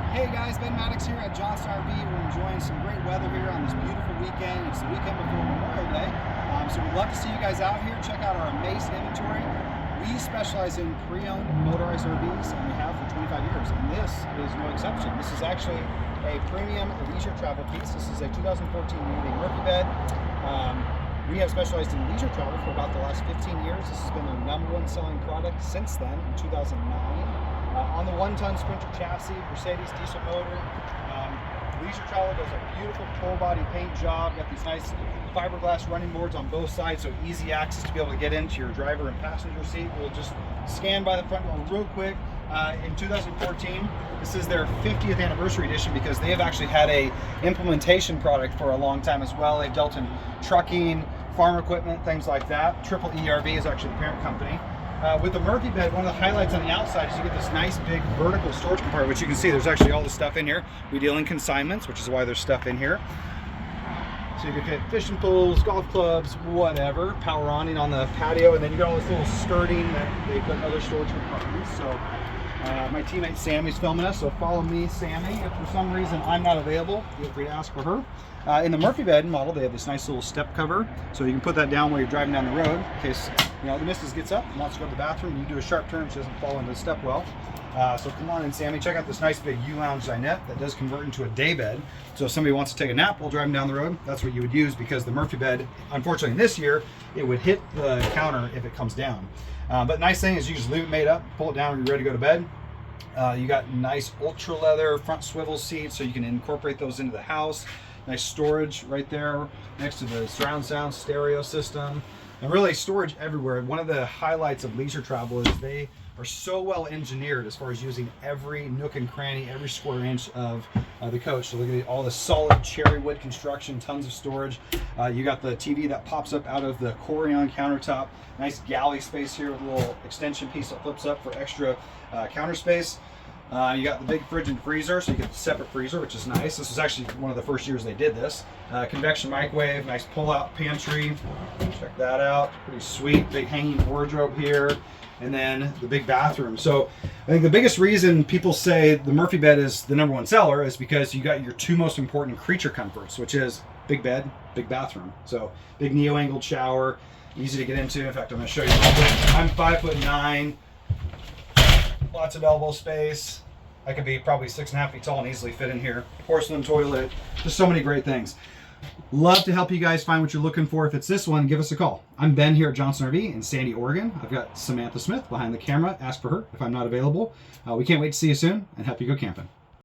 Hey guys, Ben Maddox here at Johnston RV. We're enjoying some great weather here on this beautiful weekend. It's the weekend before Memorial Day, so we'd love to see you guys out here. Check out our amazing inventory. We specialize in pre-owned motorized RVs, and we have for 25 years, and this is no exception. This is actually a premium leisure travel piece. This is a 2014 Navy Murphy bed. We have specialized in leisure travel for about the last 15 years. This has been our #1 selling product since then, in 2009. On the 1-ton Sprinter chassis, Mercedes diesel motor. Leisure travel does a beautiful full body paint job. Got these nice fiberglass running boards on both sides, so easy access to be able to get into your driver and passenger seat. We'll just scan by the front door real quick. In 2014, this is their 50th anniversary edition because they have actually had a implementation product for a long time as well. They've dealt in trucking, farm equipment, things like that. Triple ERV is actually the parent company. With the Murphy bed, one of the highlights on the outside is you get this nice big vertical storage compartment, which you can see there's actually all the stuff in here. We deal in consignments, which is why there's stuff in here. So you can fit fishing poles, golf clubs, whatever, power awning on the patio, and then you got all this little skirting that they put other storage compartments. So my teammate Sammy's filming us, so follow me, Sammy. If for some reason I'm not available, feel free to ask for her. In the Murphy bed model, they have this nice little step cover, so you can put that down while you're driving down the road in case the missus gets up and wants to go to the bathroom. You do a sharp turn, she doesn't fall into the step well. So come on in, Sammy. Check out this nice big U-Lounge dinette that does convert into a day bed. So if somebody wants to take a nap while driving down the road, that's what you would use, because the Murphy bed, unfortunately this year, it would hit the counter if it comes down. But nice thing is you just leave it made up, pull it down when you're ready to go to bed. You got nice ultra leather front swivel seats, so you can incorporate those into the house. Nice storage right there next to the surround sound stereo system, and really storage everywhere. One of the highlights of leisure travel is they are so well engineered as far as using every nook and cranny, every square inch of the coach. So look at all the solid cherry wood construction, tons of storage. You got the TV that pops up out of the Corian countertop. Nice galley space here with a little extension piece that flips up for extra counter space. You got the big fridge and freezer, so you get the separate freezer, which is nice. This was actually one of the first years they did this. Convection microwave, nice pull-out pantry. Check that out, pretty sweet. Big hanging wardrobe here, and then the big bathroom. So I think the biggest reason people say the Murphy bed is the #1 seller is because you got your two most important creature comforts, which is big bed, big bathroom. So big neo-angled shower, easy to get into. In fact, I'm going to show you real quick. I'm 5'9". Lots of elbow space. I could be probably 6.5 feet tall and easily fit in here. Porcelain toilet, just so many great things. Love to help you guys find what you're looking for. If it's this one, give us a call. I'm Ben here at Johnston RV in Sandy, Oregon. I've got Samantha Smith behind the camera. Ask for her if I'm not available. We can't wait to see you soon and help you go camping.